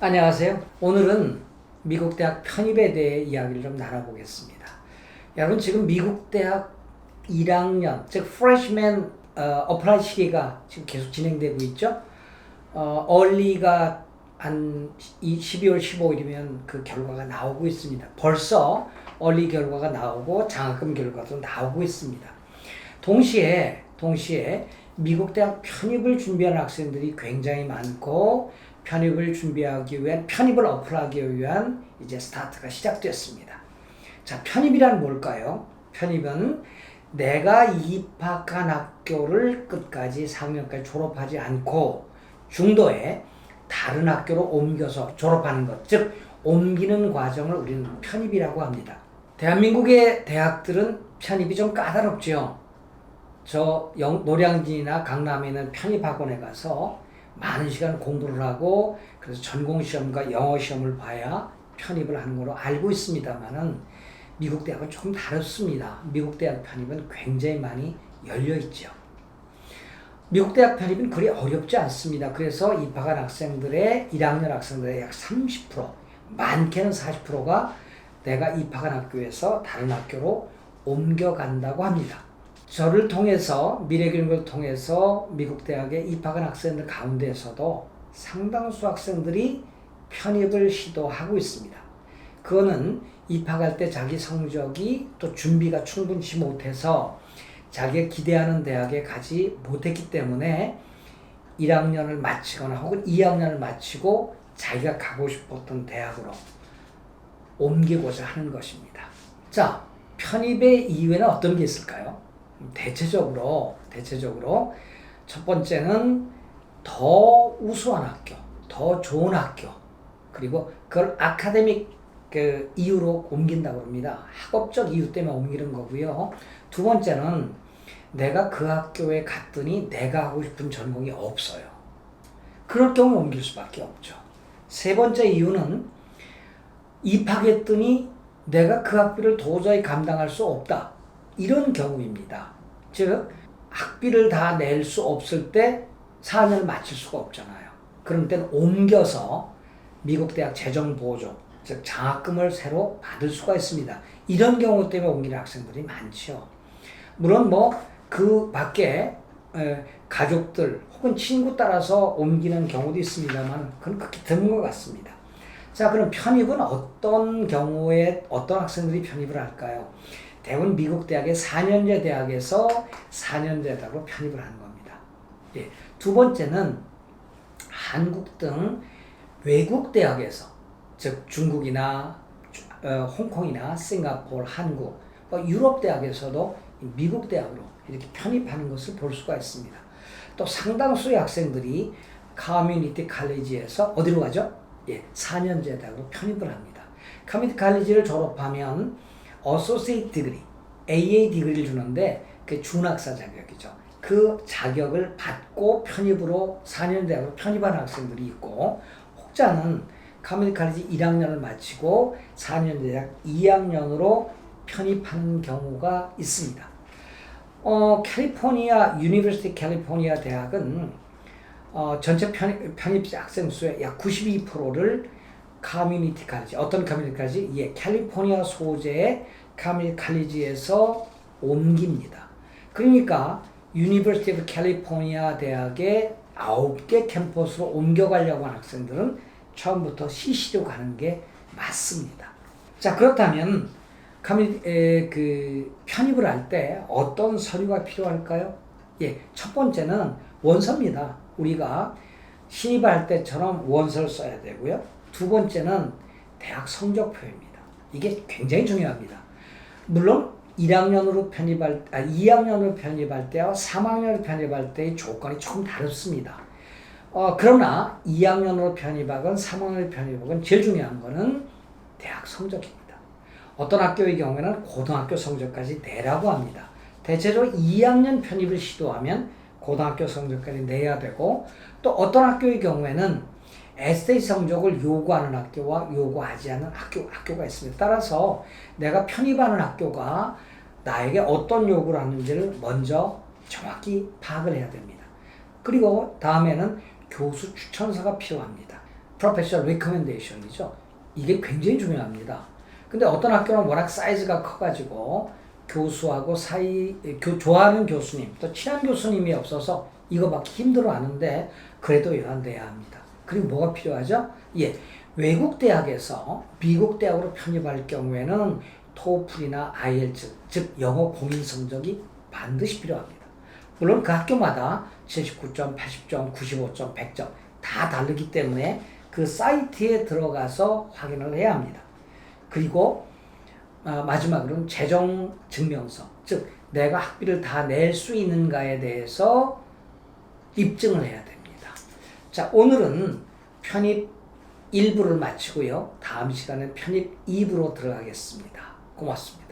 안녕하세요. 오늘은 미국 대학 편입에 대해 이야기를 좀 나눠보겠습니다. 여러분 지금 미국 대학 1학년 즉 프레시맨 어플라이 시기가 지금 계속 진행되고 있죠. 얼리가 한 12월 15일이면 그 결과가 나오고 있습니다. 벌써 얼리 결과가 나오고 장학금 결과도 나오고 있습니다. 동시에 미국 대학 편입을 준비하는 학생들이 굉장히 많고 편입을 준비하기 위한 편입을 어플하기 위한 이제 스타트가 시작됐습니다. 자, 편입이란 뭘까요? 편입은 내가 입학한 학교를 끝까지 4학년까지 졸업하지 않고 중도에 다른 학교로 옮겨서 졸업하는 것, 즉 옮기는 과정을 우리는 편입이라고 합니다. 대한민국의 대학들은 편입이 좀 까다롭죠. 저 노량진이나 강남에 있는 편입학원에 가서 많은 시간 공부를 하고 그래서 전공시험과 영어시험을 봐야 편입을 하는 걸로 알고 있습니다만은 미국 대학은 조금 다릅니다. 미국 대학 편입은 굉장히 많이 열려 있죠. 미국 대학 편입은 그리 어렵지 않습니다. 그래서 입학한 학생들의 1학년 학생들의 약 30%, 많게는 40%가 내가 입학한 학교에서 다른 학교로 옮겨간다고 합니다. 저를 통해서 미래교육을 통해서 미국 대학에 입학한 학생들 가운데에서도 상당수 학생들이 편입을 시도하고 있습니다. 그거는 입학할 때 자기 성적이 또 준비가 충분치 못해서 자기가 기대하는 대학에 가지 못했기 때문에 1학년을 마치거나 혹은 2학년을 마치고 자기가 가고 싶었던 대학으로 옮기고자 하는 것입니다. 자, 편입의 이유에는 어떤 게 있을까요? 대체적으로 첫 번째는 더 우수한 학교, 더 좋은 학교, 그리고 그걸 아카데믹 이유로 옮긴다고 합니다. 학업적 이유 때문에 옮기는 거고요. 두 번째는 내가 그 학교에 갔더니 내가 하고 싶은 전공이 없어요. 그럴 경우 옮길 수밖에 없죠. 세 번째 이유는 입학했더니 내가 그 학비를 도저히 감당할 수 없다. 이런 경우입니다. 즉 학비를 다 낼 수 없을 때 4년을 마칠 수가 없잖아요. 그런 때는 옮겨서 미국 대학 재정 보조, 즉 장학금을 새로 받을 수가 있습니다. 이런 경우 때문에 옮기는 학생들이 많죠. 물론 그 밖에 가족들 혹은 친구 따라서 옮기는 경우도 있습니다만 그건 극히 드문 것 같습니다. 자, 그럼 편입은 어떤 경우에 어떤 학생들이 편입을 할까요? 대부분 미국 대학의 4년제 대학에서 4년제 대학으로 편입을 하는 겁니다. 예. 두 번째는 한국 등 외국 대학에서, 즉 중국이나 홍콩이나 싱가포르, 한국, 유럽 대학에서도 미국 대학으로 이렇게 편입하는 것을 볼 수가 있습니다. 또 상당수의 학생들이 커뮤니티 칼리지에서 어디로 가죠? 예, 4년제 대학으로 편입을 합니다. 커뮤니티 칼리지를 졸업하면 어소시에이트 디그리, AA 디그리를 주는데 그 준학사 자격이죠. 그 자격을 받고 편입으로 4년 대학으로 편입하는 학생들이 있고, 혹자는 커뮤니티 칼리지 1학년을 마치고 4년 대학 2학년으로 편입하는 경우가 있습니다. 캘리포니아 유니버시티 캘리포니아 대학은 전체 편입 학생 수의 약 92%를 커뮤니티 칼리지, 어떤 커뮤니티 칼리지? 예, 캘리포니아 소재의 커뮤니티 칼리지에서 옮깁니다. 그러니까 유니버시티 오브 캘리포니아 대학의 9개 캠퍼스로 옮겨가려고 하는 학생들은 처음부터 CC로 가는 게 맞습니다. 자, 그렇다면 편입을 할 때 어떤 서류가 필요할까요? 예, 첫 번째는 원서입니다. 우리가 신입할 때처럼 원서를 써야 되고요. 두 번째는 대학 성적표입니다. 이게 굉장히 중요합니다. 물론 2학년으로 편입할 때와 3학년으로 편입할 때의 조건이 조금 다릅니다. 그러나 2학년으로 편입하건 3학년으로 편입하건 제일 중요한 거는 대학 성적입니다. 어떤 학교의 경우에는 고등학교 성적까지 내라고 합니다. 대체로 2학년 편입을 시도하면 고등학교 성적까지 내야 되고, 또 어떤 학교의 경우에는 에세이 성적을 요구하는 학교와 요구하지 않는 학교가 있습니다. 따라서 내가 편입하는 학교가 나에게 어떤 요구를 하는지를 먼저 정확히 파악을 해야 됩니다. 그리고 다음에는 교수 추천서가 필요합니다. Professor Recommendation이죠. 이게 굉장히 중요합니다. 근데 어떤 학교는 워낙 사이즈가 커가지고 교수하고 좋아하는 교수님, 또 친한 교수님이 없어서 이거 막 힘들어 하는데 그래도 요한돼야 합니다. 그리고 뭐가 필요하죠? 예, 외국 대학에서 미국 대학으로 편입할 경우에는 토플이나 IELTS, 즉 영어 공인 성적이 반드시 필요합니다. 물론 그 학교마다 79점, 80점, 95점, 100점 다 다르기 때문에 그 사이트에 들어가서 확인을 해야 합니다. 그리고 마지막으로는 재정 증명서, 즉 내가 학비를 다 낼 수 있는가에 대해서 입증을 해야 됩니다. 자, 오늘은 편입 1부를 마치고요. 다음 시간에 편입 2부로 들어가겠습니다. 고맙습니다.